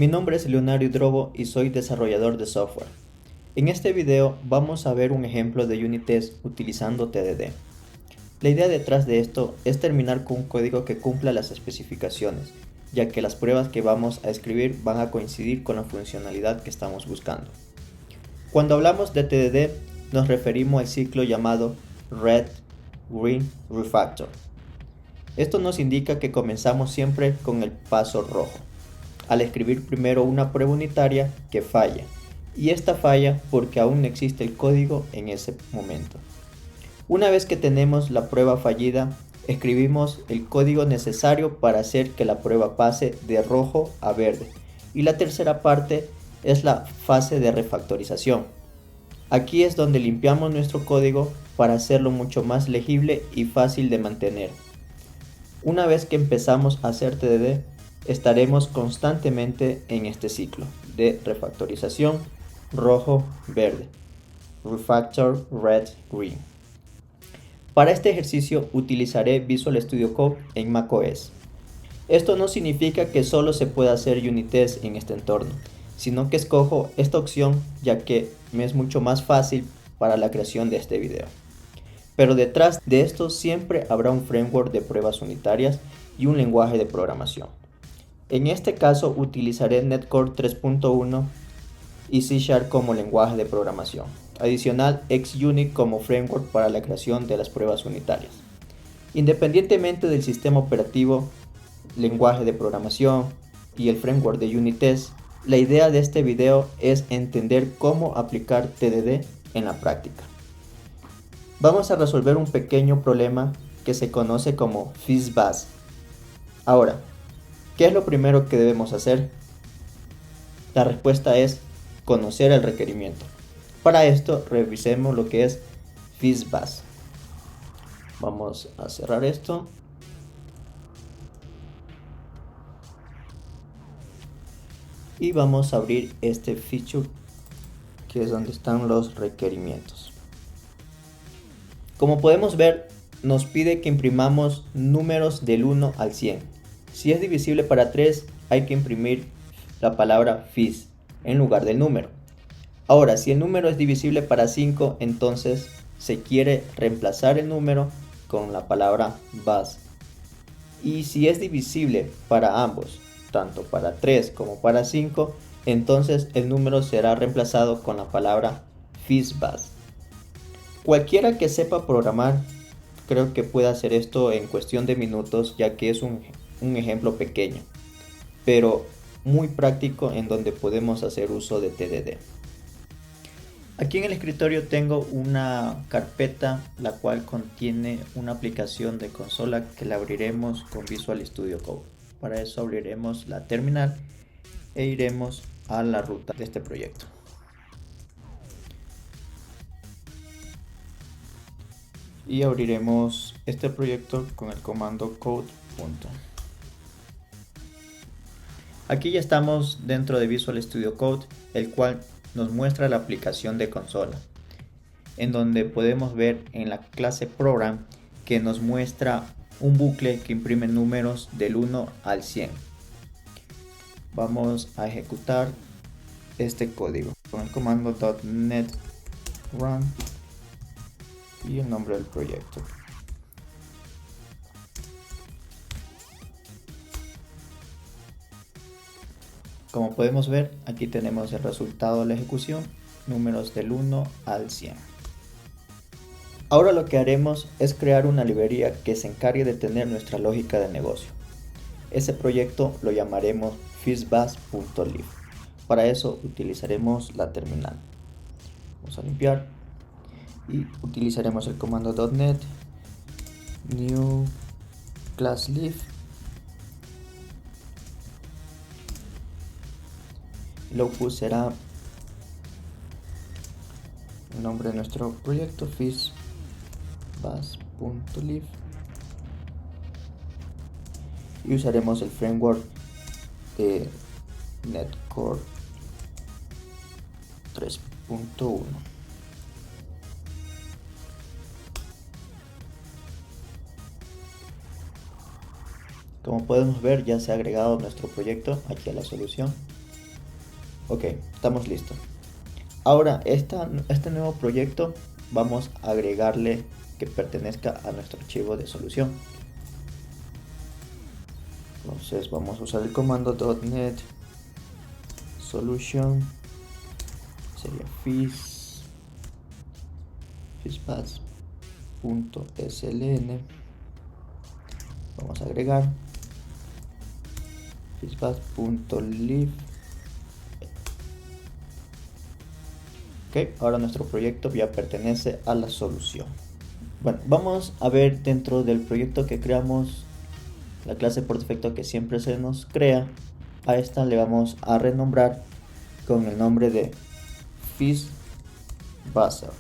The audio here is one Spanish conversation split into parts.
Mi nombre es Leonardo Drobo y soy desarrollador de software. En este video vamos a ver un ejemplo de unit test utilizando TDD. La idea detrás de esto es terminar con un código que cumpla las especificaciones, ya que las pruebas que vamos a escribir van a coincidir con la funcionalidad que estamos buscando. Cuando hablamos de TDD nos referimos al ciclo llamado Red, Green, Refactor. Esto nos indica que comenzamos siempre con el paso rojo, al escribir primero una prueba unitaria que falla, y esta falla porque aún no existe el código en ese momento. Una vez que tenemos la prueba fallida, escribimos el código necesario para hacer que la prueba pase de rojo a verde, y la tercera parte es la fase de refactorización. Aquí es donde limpiamos nuestro código para hacerlo mucho más legible y fácil de mantener. Una vez que empezamos a hacer TDD, estaremos constantemente en este ciclo de refactorización rojo-verde, refactor red-green. Para este ejercicio utilizaré Visual Studio Code en macOS. Esto no significa que solo se pueda hacer unit test en este entorno, sino que escojo esta opción ya que me es mucho más fácil para la creación de este video. Pero detrás de esto siempre habrá un framework de pruebas unitarias y un lenguaje de programación. En este caso utilizaré Netcore 3.1 y C# como lenguaje de programación. Adicional, XUnit como framework para la creación de las pruebas unitarias. Independientemente del sistema operativo, lenguaje de programación y el framework de unit test, la idea de este video es entender cómo aplicar TDD en la práctica. Vamos a resolver un pequeño problema que se conoce como FizzBuzz. Ahora, ¿qué es lo primero que debemos hacer? La respuesta es conocer el requerimiento. Para esto, revisemos lo que es FizzBuzz. Vamos a cerrar esto. Y vamos a abrir este feature, que es donde están los requerimientos. Como podemos ver, nos pide que imprimamos números del 1 al 100. Si es divisible para 3, hay que imprimir la palabra fizz en lugar del número. Ahora, si el número es divisible para 5, entonces se quiere reemplazar el número con la palabra buzz. Y si es divisible para ambos, tanto para 3 como para 5, entonces el número será reemplazado con la palabra FizzBuzz. Cualquiera que sepa programar, creo que puede hacer esto en cuestión de minutos, ya que es un ejemplo pequeño, pero muy práctico en donde podemos hacer uso de TDD. Aquí en el escritorio tengo una carpeta la cual contiene una aplicación de consola que la abriremos con Visual Studio Code. Para eso abriremos la terminal e iremos a la ruta de este proyecto. Y abriremos este proyecto con el comando code. Aquí ya estamos dentro de Visual Studio Code, el cual nos muestra la aplicación de consola, en donde podemos ver en la clase program que nos muestra un bucle que imprime números del 1 al 100. Vamos a ejecutar este código con el comando .NET run y el nombre del proyecto. Como podemos ver, aquí tenemos el resultado de la ejecución, números del 1 al 100. Ahora lo que haremos es crear una librería que se encargue de tener nuestra lógica de negocio. Ese proyecto lo llamaremos fizzbuzz.lib. Para eso utilizaremos la terminal. Vamos a limpiar y utilizaremos el comando .NET new class lib. El output será el nombre de nuestro proyecto, fizzbuzz.lib, y usaremos el framework de Netcore 3.1. Como podemos ver, ya se ha agregado nuestro proyecto aquí a la solución. Ok, estamos listos. Ahora, este nuevo proyecto vamos a agregarle que pertenezca a nuestro archivo de solución. Entonces vamos a usar el comando .NET solution, sería fizzbass.sln. Vamos a agregar fizzbass.lib. Ok, ahora nuestro proyecto ya pertenece a la solución. Bueno, vamos a ver dentro del proyecto que creamos la clase por defecto que siempre se nos crea. A esta le vamos a renombrar con el nombre de fizzbuzzer,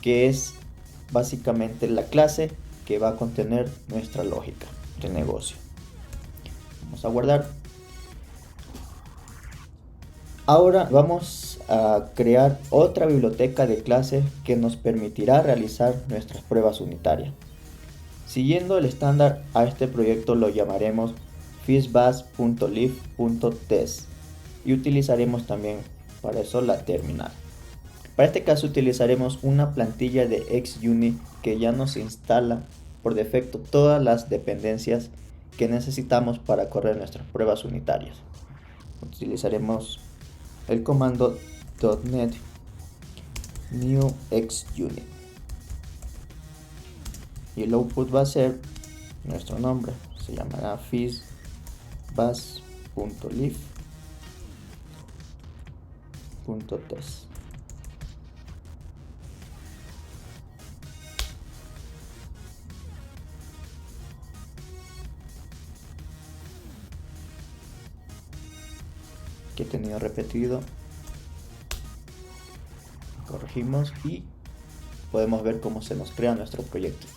que es básicamente la clase que va a contener nuestra lógica de negocio. Vamos a guardar. Ahora vamos a crear otra biblioteca de clase que nos permitirá realizar nuestras pruebas unitarias. Siguiendo el estándar, a este proyecto lo llamaremos fizzbass.lib.test y utilizaremos también para eso la terminal. Para este caso utilizaremos una plantilla de XUnit que ya nos instala por defecto todas las dependencias que necesitamos para correr nuestras pruebas unitarias. Utilizaremos el comando .NET new XUnit y el output va a ser nuestro nombre, se llamará fizzbass.lib.test. Que he tenido repetido, corregimos y podemos ver cómo se nos crea nuestro proyecto.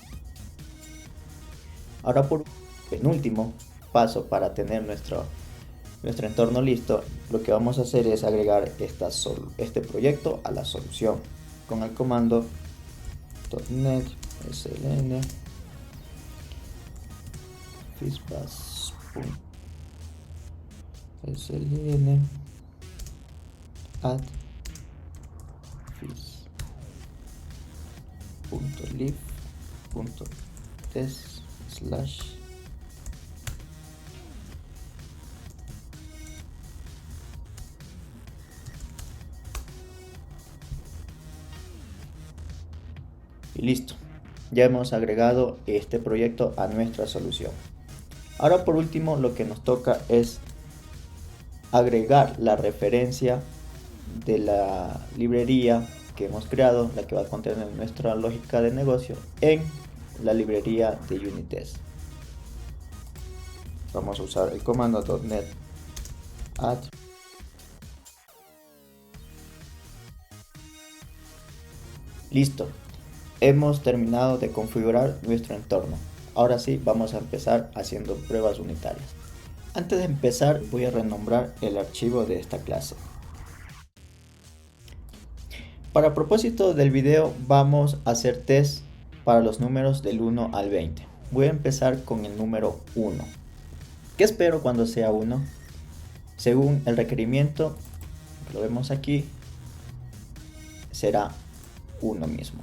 Ahora, por penúltimo paso para tener nuestro entorno listo, lo que vamos a hacer es agregar este proyecto a la solución con el comando .NET sln fizzbass.sln add fizz.lib.test / y listo, ya hemos agregado este proyecto a nuestra solución. Ahora por último lo que nos toca es agregar la referencia de la librería que hemos creado, la que va a contener nuestra lógica de negocio, en la librería de Unitest. Vamos a usar el comando .NET add listo. Hemos terminado de configurar nuestro entorno. Ahora sí, vamos a empezar haciendo pruebas unitarias. Antes de empezar, voy a renombrar el archivo de esta clase. Para propósito del video, vamos a hacer test para los números del 1 al 20. Voy a empezar con el número 1. ¿Qué espero cuando sea 1? Según el requerimiento, lo vemos aquí, será 1 mismo.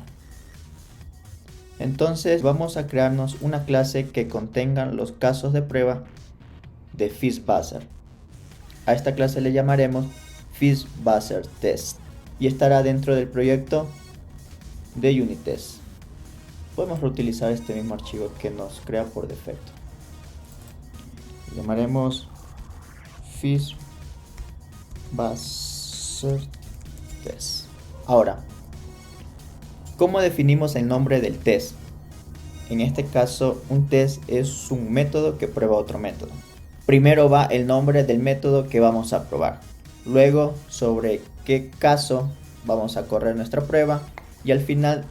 Entonces vamos a crearnos una clase que contenga los casos de prueba de fizzbuzzer. A esta clase le llamaremos fizzbuzzerTest y estará dentro del proyecto de Unitest. Podemos reutilizar este mismo archivo que nos crea por defecto. Le llamaremos fizzbuzzerTest. Ahora, ¿cómo definimos el nombre del test? En este caso, un test es un método que prueba otro método. Primero va el nombre del método que vamos a probar. Luego, sobre qué caso vamos a correr nuestra prueba. Y al final,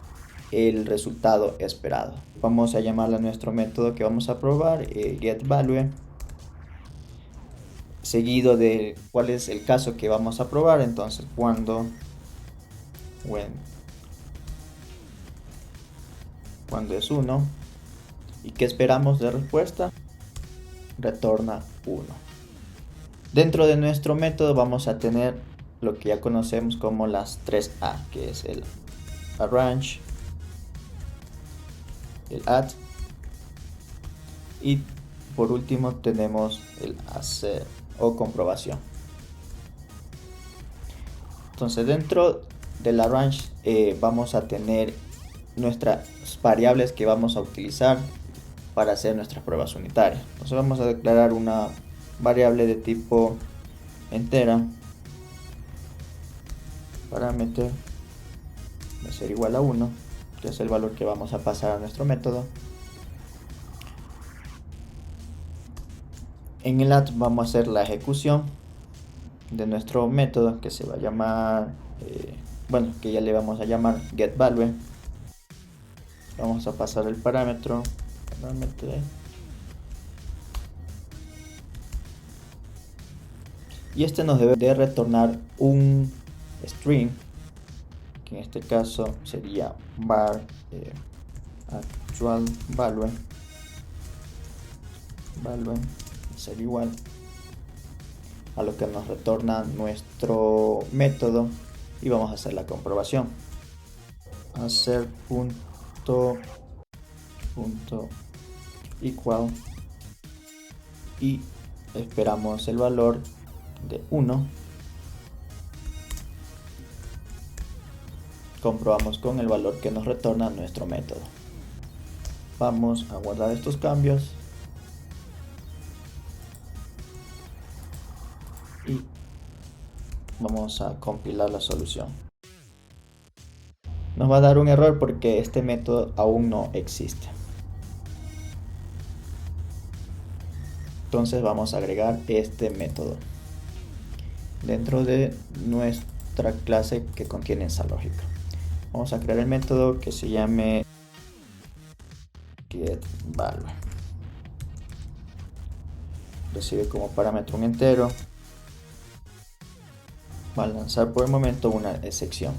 el resultado esperado. Vamos a llamarle a nuestro método que vamos a probar, getValue. Seguido de cuál es el caso que vamos a probar. Entonces, cuando es 1 y que esperamos de respuesta, retorna 1. Dentro de nuestro método vamos a tener lo que ya conocemos como las 3A, que es el arrange, el add y por último tenemos el hacer o comprobación. Entonces dentro del arrange vamos a tener nuestras variables que vamos a utilizar para hacer nuestras pruebas unitarias. Entonces vamos a declarar una variable de tipo entera, parámetro va a ser igual a 1, que es el valor que vamos a pasar a nuestro método. En el add vamos a hacer la ejecución de nuestro método, que se va a llamar, que ya le vamos a llamar getValue. Vamos a pasar el parámetro y este nos debe de retornar un string, que en este caso sería var actual value ser igual a lo que nos retorna nuestro método, y vamos a hacer la comprobación. Hacer punto equal y esperamos el valor de 1. Comprobamos con el valor que nos retorna nuestro método. Vamos a guardar estos cambios y vamos a compilar la solución. Nos va a dar un error porque este método aún no existe. Entonces vamos a agregar este método dentro de nuestra clase que contiene esa lógica. Vamos a crear el método que se llame getValue. Recibe como parámetro un entero. Va a lanzar por el momento una excepción.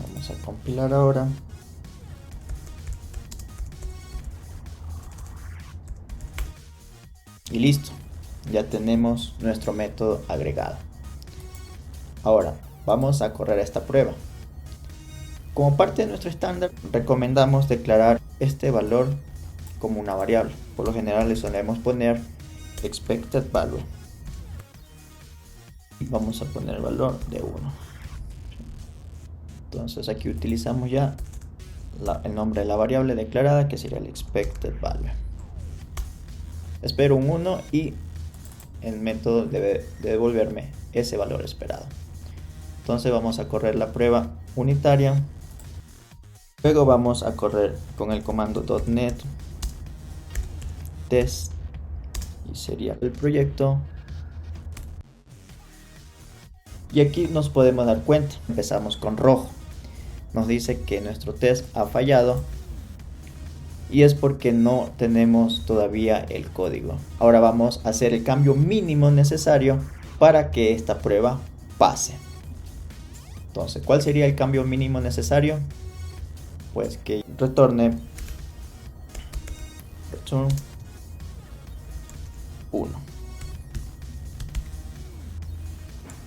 Vamos a compilar ahora. Y listo, ya tenemos nuestro método agregado. Ahora vamos a correr esta prueba. Como parte de nuestro estándar, recomendamos declarar este valor como una variable. Por lo general le solemos poner expected value. Vamos a poner el valor de 1. Entonces aquí utilizamos ya el nombre de la variable declarada, que sería el expected value. Espero un 1 y el método debe devolverme ese valor esperado. Entonces vamos a correr la prueba unitaria. Luego vamos a correr con el comando .NET test y sería el proyecto. Y aquí nos podemos dar cuenta, empezamos con rojo. Nos dice que nuestro test ha fallado y es porque no tenemos todavía el código. Ahora vamos a hacer el cambio mínimo necesario para que esta prueba pase. Entonces, ¿cuál sería el cambio mínimo necesario? Pues que retorne return 1.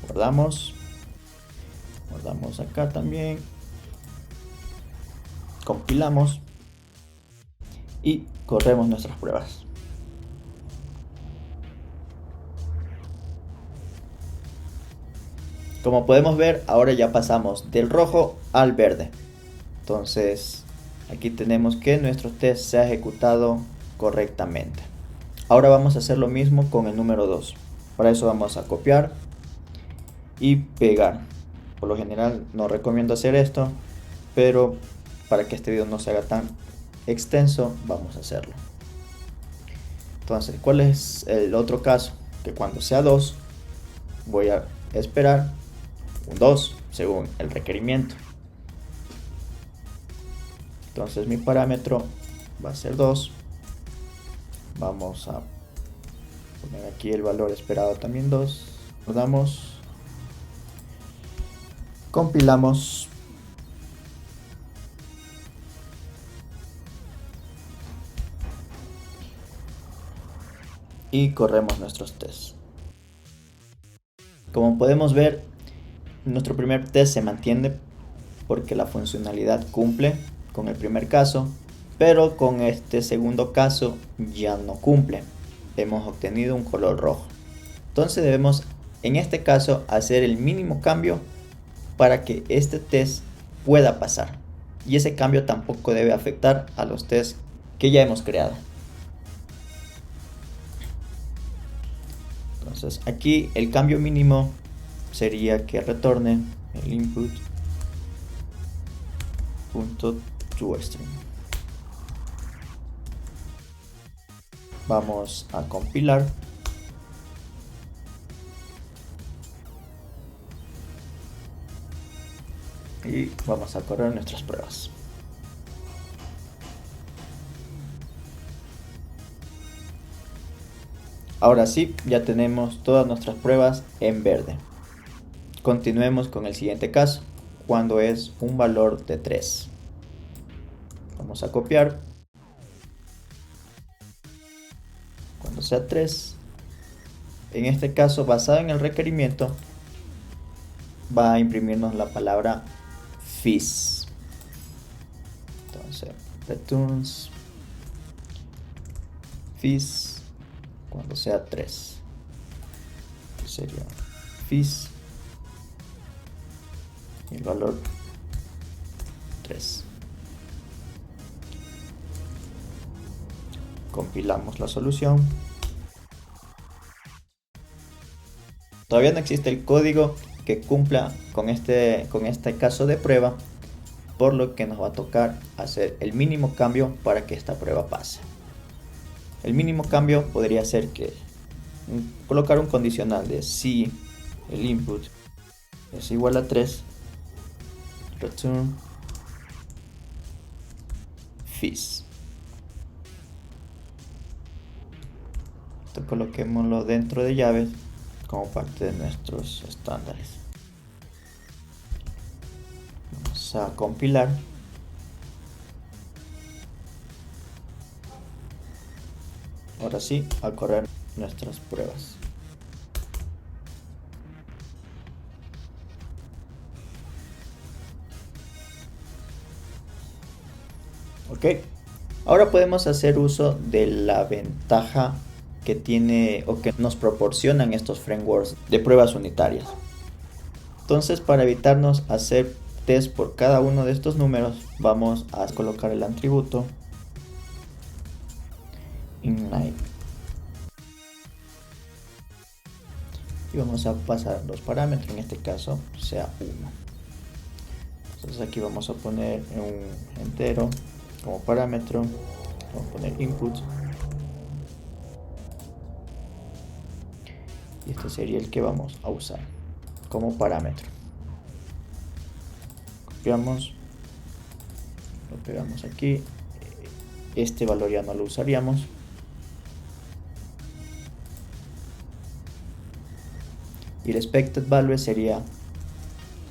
Guardamos acá también, compilamos y corremos nuestras pruebas. Como podemos ver, ahora ya pasamos del rojo al verde. Entonces aquí tenemos que nuestro test se ha ejecutado correctamente. Ahora vamos a hacer lo mismo con el número 2. Para eso vamos a copiar y pegar. Por lo general no recomiendo hacer esto, pero para que este video no se haga tan extenso vamos a hacerlo. Entonces, ¿cuál es el otro caso? Que cuando sea 2 voy a esperar un 2 según el requerimiento. Entonces mi parámetro va a ser 2. Vamos a poner aquí el valor esperado también 2. Guardamos, compilamos y corremos nuestros tests. Como podemos ver, nuestro primer test se mantiene porque la funcionalidad cumple con el primer caso, pero con este segundo caso ya no cumple. Hemos obtenido un color rojo. Entonces debemos, en este caso, hacer el mínimo cambio para que este test pueda pasar. Y ese cambio tampoco debe afectar a los tests que ya hemos creado. Entonces aquí el cambio mínimo sería que retorne el input.toString. Vamos a compilar. Y vamos a correr nuestras pruebas. Ahora sí, ya tenemos todas nuestras pruebas en verde. Continuemos con el siguiente caso, cuando es un valor de 3. Vamos a copiar. Cuando sea 3, en este caso, basado en el requerimiento, va a imprimirnos la palabra FIS. Entonces, returns FIS cuando sea 3. Sería FIS y el valor 3. Compilamos la solución. Todavía no existe el código que cumpla con este caso de prueba, por lo que nos va a tocar hacer el mínimo cambio para que esta prueba pase. El mínimo cambio podría ser que colocar un condicional de si el input es igual a 3, return FIS. Esto coloquémoslo dentro de llaves como parte de nuestros estándares. Vamos a compilar. Ahora sí, a correr nuestras pruebas. Ok, ahora podemos hacer uso de la ventaja que tiene o que nos proporcionan estos frameworks de pruebas unitarias. Entonces, para evitarnos hacer test por cada uno de estos números, vamos a colocar el atributo inline y vamos a pasar los parámetros, en este caso sea 1. Entonces aquí vamos a poner un entero como parámetro, vamos a poner input y este sería el que vamos a usar como parámetro. Copiamos, lo pegamos aquí, este valor ya no lo usaríamos. Y el expected value sería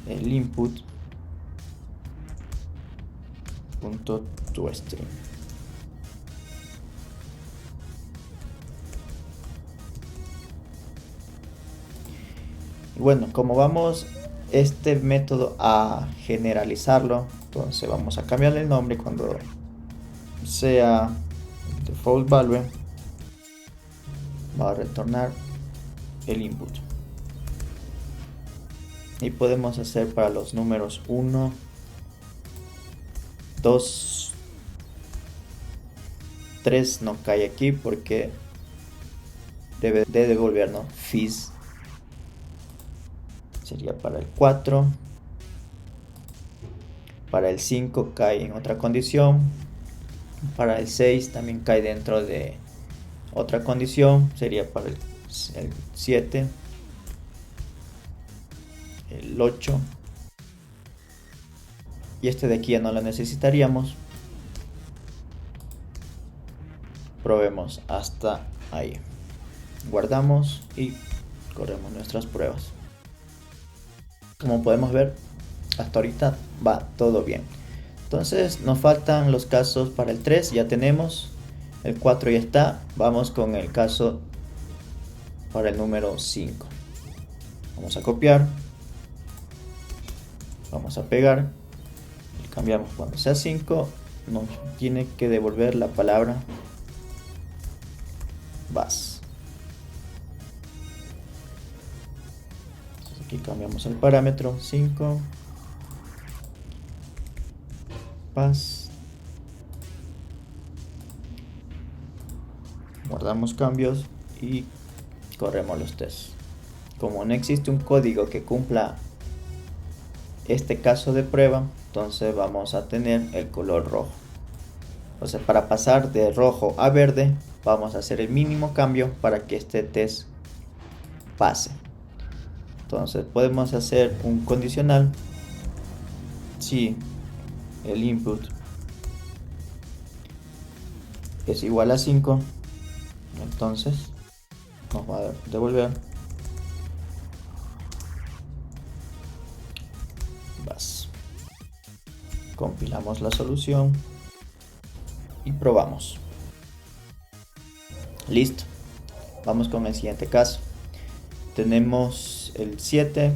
el input.toString. Bueno, como vamos este método a generalizarlo, entonces vamos a cambiarle el nombre cuando sea default value, va a retornar el input. Y podemos hacer para los números 1, 2, 3 no cae aquí porque debe de devolvernos FIS. Sería para el 4. Para el 5 cae en otra condición. Para el 6 también cae dentro de otra condición. Sería para el 7. El 8 y este de aquí ya no lo necesitaríamos. Probemos hasta ahí, guardamos y corremos nuestras pruebas. Como podemos ver, hasta ahorita va todo bien. Entonces nos faltan los casos para el 3, ya tenemos el 4, ya está. Vamos con el caso para el número 5. Vamos a copiar, vamos a pegar, cambiamos cuando sea 5, nos tiene que devolver la palabra vas. Entonces aquí cambiamos el parámetro 5, vas. Guardamos cambios y corremos los tests. Como no existe un código que cumpla este caso de prueba, entonces vamos a tener el color rojo. Entonces, para pasar de rojo a verde, vamos a hacer el mínimo cambio para que este test pase. Entonces podemos hacer un condicional si el input es igual a 5, entonces nos va a devolver vas. Compilamos la solución y probamos. Listo. Vamos con el siguiente caso. Tenemos el 7,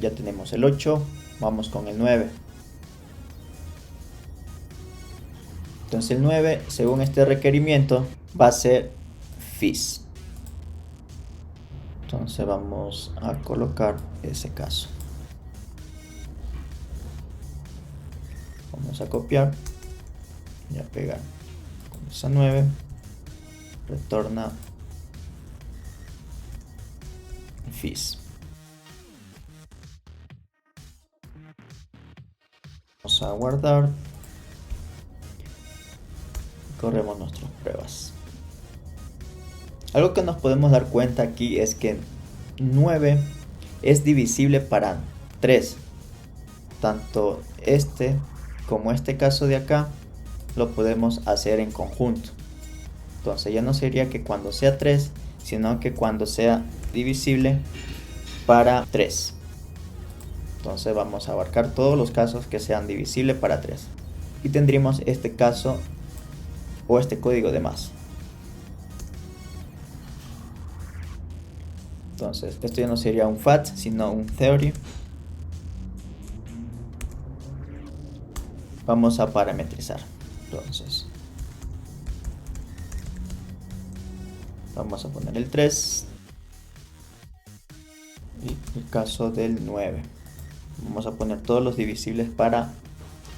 ya tenemos el 8, vamos con el 9. Entonces el 9, según este requerimiento, va a ser FIS. Entonces vamos a colocar ese caso. Vamos a copiar y a pegar. Con esa 9, retorna FIS. Vamos a guardar. Corremos nuestras pruebas. Algo que nos podemos dar cuenta aquí es que 9 es divisible para 3. Tanto este como este caso de acá lo podemos hacer en conjunto. Entonces ya no sería que cuando sea 3, sino que cuando sea divisible para 3. Entonces vamos a abarcar todos los casos que sean divisibles para 3. Y tendríamos este caso o este código de más. Entonces esto ya no sería un FAT, sino un theory. Vamos a parametrizar. Entonces vamos a poner el 3 y el caso del 9. Vamos a poner todos los divisibles para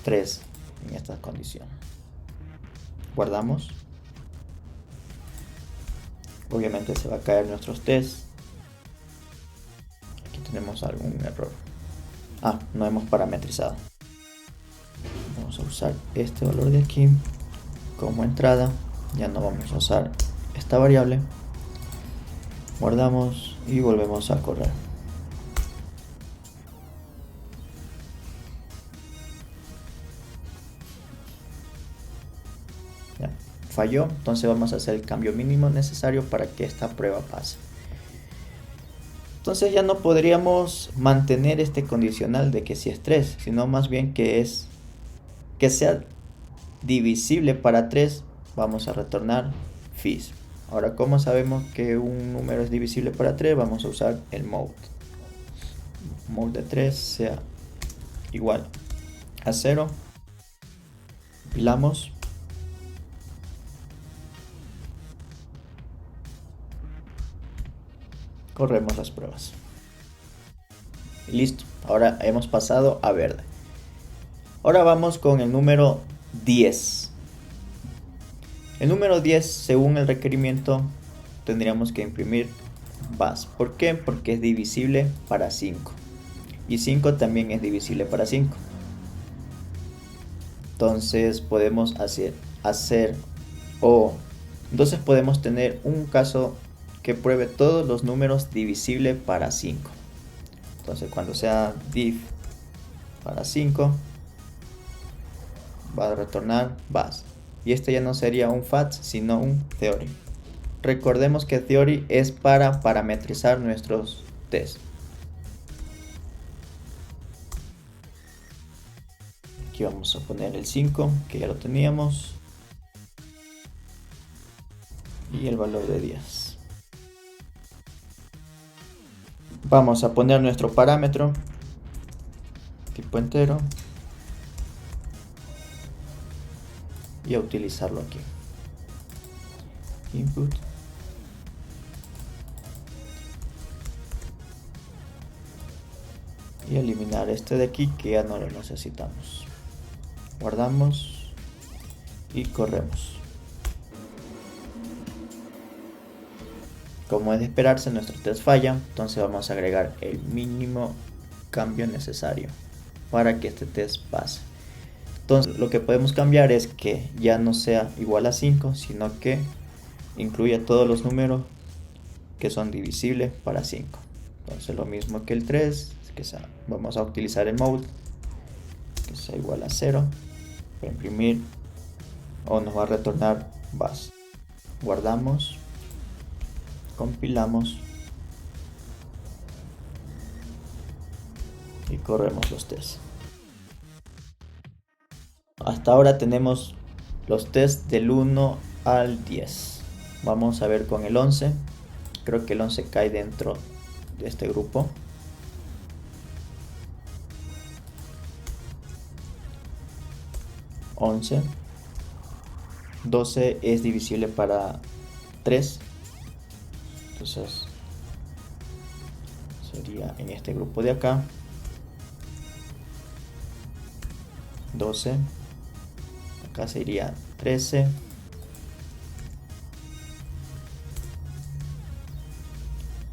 3 en esta condición. Guardamos. Obviamente se va a caer nuestros tests. Aquí tenemos algún error. No hemos parametrizado. Vamos a usar este valor de aquí como entrada. Ya no vamos a usar esta variable. Guardamos y volvemos a correr. Ya, falló, entonces vamos a hacer el cambio mínimo necesario para que esta prueba pase. Entonces ya no podríamos mantener este condicional de que si es 3, sino más bien que sea divisible para 3, vamos a retornar FIS. Ahora, ¿cómo sabemos que un número es divisible para 3? Vamos a usar el mode. Mode de 3 sea igual a 0. Compilamos. Corremos las pruebas. Y listo. Ahora hemos pasado a verde. Ahora vamos con el número 10. El número 10, según el requerimiento, tendríamos que imprimir vas. ¿Por qué? Porque es divisible para 5. Y 5 también es divisible para 5. Entonces podemos entonces podemos tener un caso que pruebe todos los números divisibles para 5. Entonces cuando sea div para 5, va a retornar vas. Y este ya no sería un FAT, sino un theory. Recordemos que theory es para parametrizar nuestros tests. Aquí vamos a poner el 5, que ya lo teníamos. Y el valor de 10. Vamos a poner nuestro parámetro tipo entero y a utilizarlo aquí. Input. Y eliminar este de aquí que ya no lo necesitamos. Guardamos y corremos. Como es de esperarse, nuestro test falla, entonces vamos a agregar el mínimo cambio necesario para que este test pase. Entonces lo que podemos cambiar es que ya no sea igual a 5, sino que incluya todos los números que son divisibles para 5. Entonces lo mismo que el 3, que sea, vamos a utilizar el mode, que sea igual a 0, para imprimir, o nos va a retornar base. Guardamos, compilamos y corremos los tests. Hasta ahora tenemos los tests del 1 al 10. Vamos a ver con el 11. Creo que el 11 cae dentro de este grupo. $11. 12 es divisible para 3. Entonces sería en este grupo de acá. 12. Acá sería 13.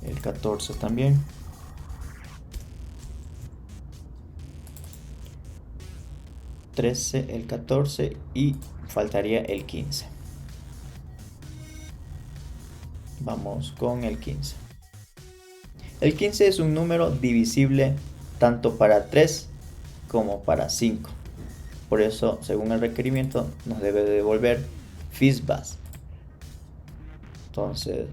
El 14 también. 13, el 14 y faltaría el 15. Vamos con el 15. El 15 es un número divisible tanto para 3 como para 5. Por eso, según el requerimiento, nos debe devolver FISBAS. Entonces,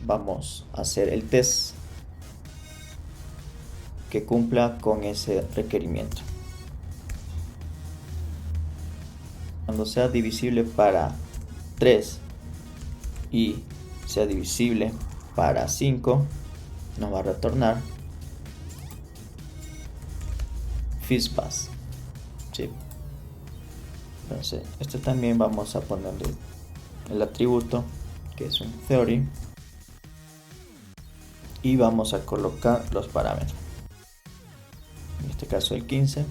vamos a hacer el test que cumpla con ese requerimiento. Cuando sea divisible para 3 y sea divisible para 5, nos va a retornar FISBAS. ¿Sí? Entonces, este también vamos a ponerle el atributo que es un theory y vamos a colocar los parámetros. En este caso el 15.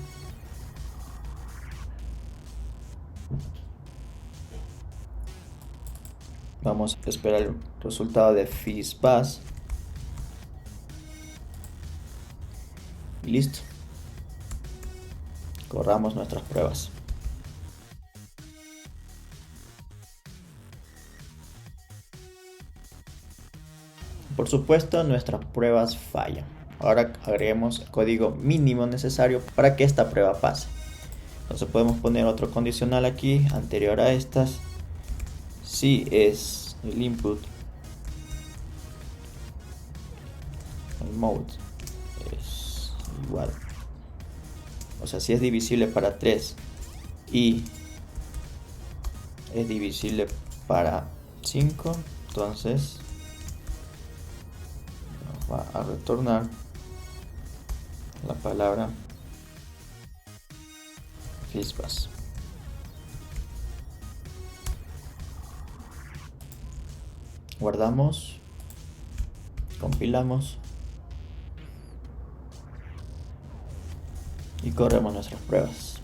Vamos a esperar el resultado de FISBAS. Y listo. Corramos nuestras pruebas. Por supuesto, nuestras pruebas fallan. Ahora agreguemos el código mínimo necesario para que esta prueba pase. Entonces podemos poner otro condicional aquí, anterior a estas. Si es el input, el mode es igual, o sea, si es divisible para 3 y es divisible para 5, entonces nos va a retornar la palabra FISBAS. Guardamos, compilamos y corremos nuestras pruebas.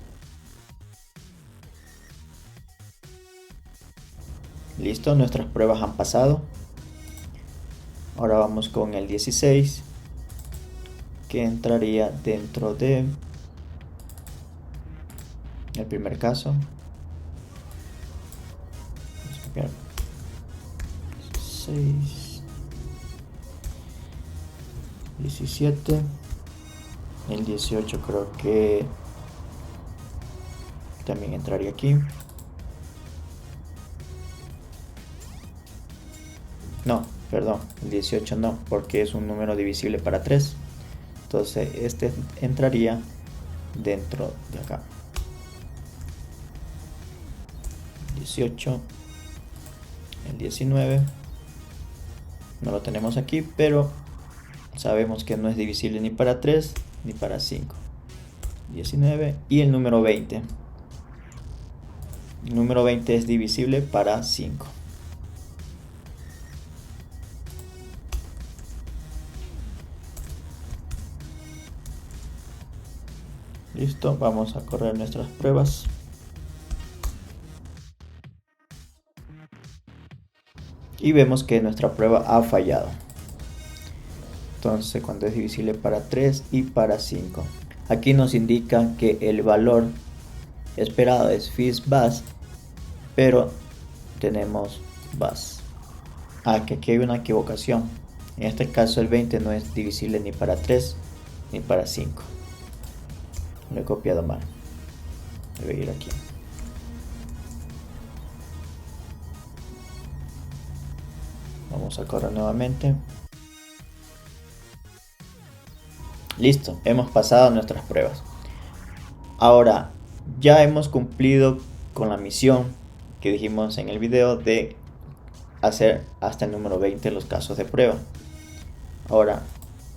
Listo, nuestras pruebas han pasado. Ahora vamos con el 16, que entraría dentro de el primer caso. 16, 17, el 18 creo que también entraría aquí. No, perdón, el 18 no, porque es un número divisible para 3. Entonces este entraría dentro de acá. 18, el 19 no lo tenemos aquí, pero sabemos que no es divisible ni para 3 ni para 5. 19 y el número 20. El número 20 es divisible para 5. Listo, vamos a correr nuestras pruebas. Y vemos que nuestra prueba ha fallado. Entonces, cuando es divisible para 3 y para 5. Aquí nos indica que el valor esperado es FIS-BAS, pero tenemos BAS. Que aquí hay una equivocación. En este caso el 20 no es divisible ni para 3 ni para 5. Lo he copiado mal. Debe ir aquí. Vamos a correr nuevamente. Listo, hemos pasado nuestras pruebas. Ahora, ya hemos cumplido con la misión que dijimos en el video de hacer hasta el número 20 los casos de prueba. Ahora,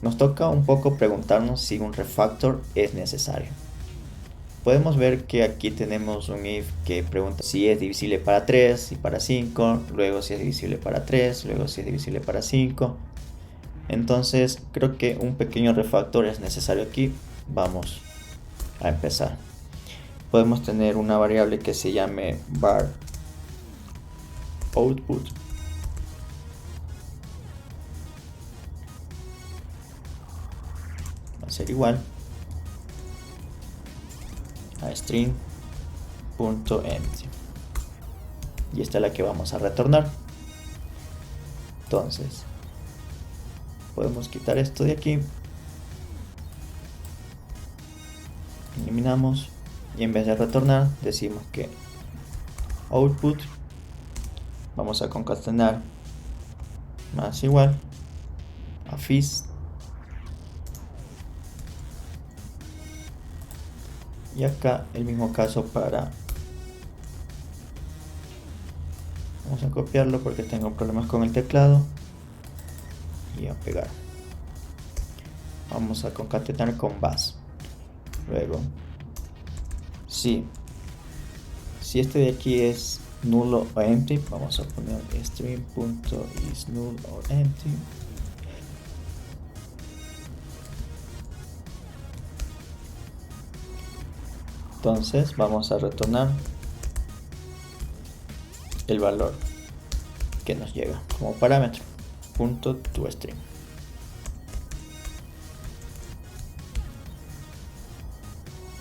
nos toca un poco preguntarnos si un refactor es necesario. Podemos ver que aquí tenemos un if que pregunta si es divisible para 3 y para 5, luego si es divisible para 3, luego si es divisible para 5. Entonces creo que un pequeño refactor es necesario aquí. Vamos a empezar. Podemos tener una variable que se llame var output. Va a ser igual a string.empty. Y esta es la que vamos a retornar. Entonces podemos quitar esto de aquí, eliminamos y en vez de retornar decimos que output, vamos a concatenar más igual a FIS y acá el mismo caso para, vamos a copiarlo porque tengo problemas con el teclado y a pegar. Vamos a concatenar con base. Luego, si este de aquí es nulo o empty, vamos a poner string.isNull or empty. Entonces vamos a retornar el valor que nos llega como parámetro. .toString.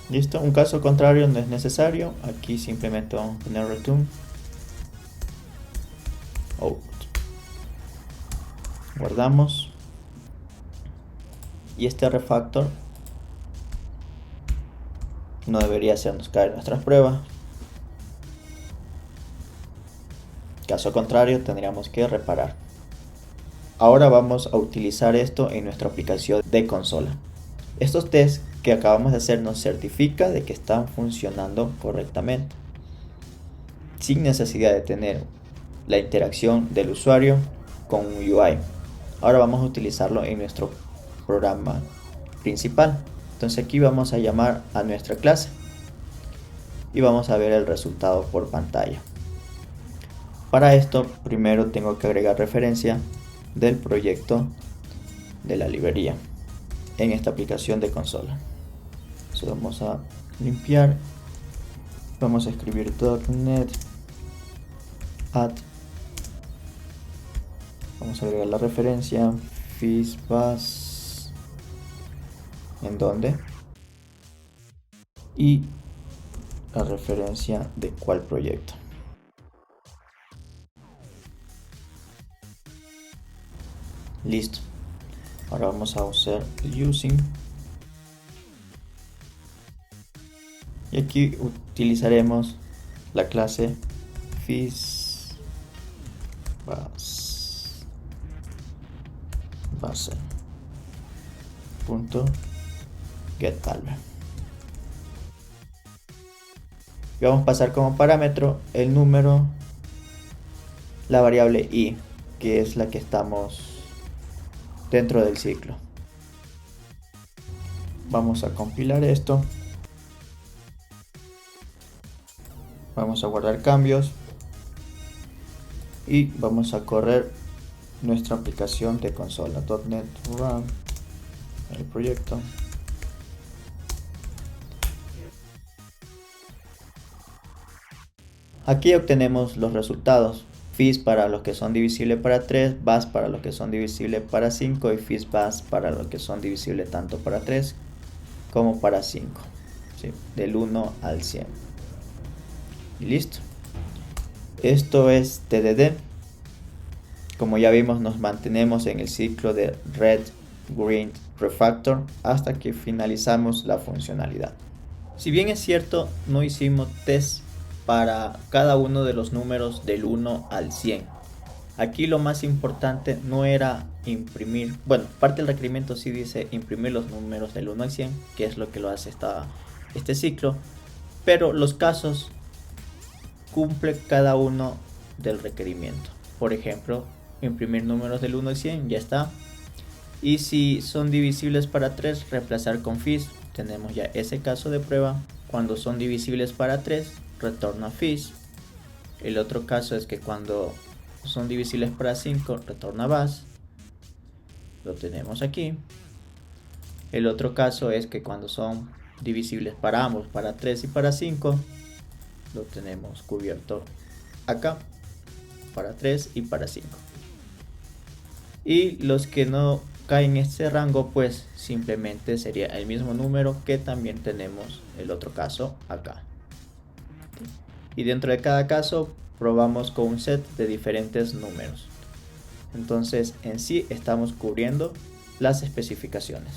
Listo, un caso contrario no es necesario. Aquí simplemente vamos a poner return output. Guardamos. Y este refactor no debería hacernos caer nuestras pruebas. Caso contrario, tendríamos que reparar. Ahora vamos a utilizar esto en nuestra aplicación de consola. Estos tests que acabamos de hacer nos certifica de que están funcionando correctamente, sin necesidad de tener la interacción del usuario con un UI. Ahora vamos a utilizarlo en nuestro programa principal. Entonces aquí vamos a llamar a nuestra clase y vamos a ver el resultado por pantalla. Para esto primero tengo que agregar referencia del proyecto de la librería en esta aplicación de consola. Entonces vamos a limpiar, vamos a escribir .NET add, vamos a agregar la referencia FIS-BAS, en donde, y la referencia de cuál proyecto. Listo. Ahora vamos a usar using y aquí utilizaremos la clase FIS-BAS.getValue. Y vamos a pasar como parámetro el número, la variable i, que es la que estamos dentro del ciclo. Vamos a compilar esto. Vamos a guardar cambios. Y vamos a correr nuestra aplicación de consola. .NET Run. El proyecto. Aquí obtenemos los resultados. Fis para los que son divisibles para 3, Bas para los que son divisibles para 5 y Fis Bas para los que son divisibles tanto para 3 como para 5. ¿Sí? Del 1 al 100. Y listo. Esto es TDD. Como ya vimos, nos mantenemos en el ciclo de Red, Green, Refactor hasta que finalizamos la funcionalidad. Si bien es cierto, no hicimos test para cada uno de los números del 1 al 100. Aquí lo más importante no era imprimir, bueno, parte del requerimiento sí dice imprimir los números del 1 al 100, que es lo que lo hace este ciclo, pero los casos cumple cada uno del requerimiento. Por ejemplo, imprimir números del 1 al 100, ya está. Y si son divisibles para 3, reemplazar con Fis. Tenemos ya ese caso de prueba. Cuando son divisibles para 3, retorna Fis. El otro caso es que cuando son divisibles para 5, retorna Bas. Lo tenemos aquí. El otro caso es que cuando son divisibles para ambos, para 3 y para 5, lo tenemos cubierto acá, para 3 y para 5. Y los que no caen en este rango, pues simplemente sería el mismo número que también tenemos el otro caso acá. Y dentro de cada caso probamos con un set de diferentes números. Entonces en sí estamos cubriendo las especificaciones.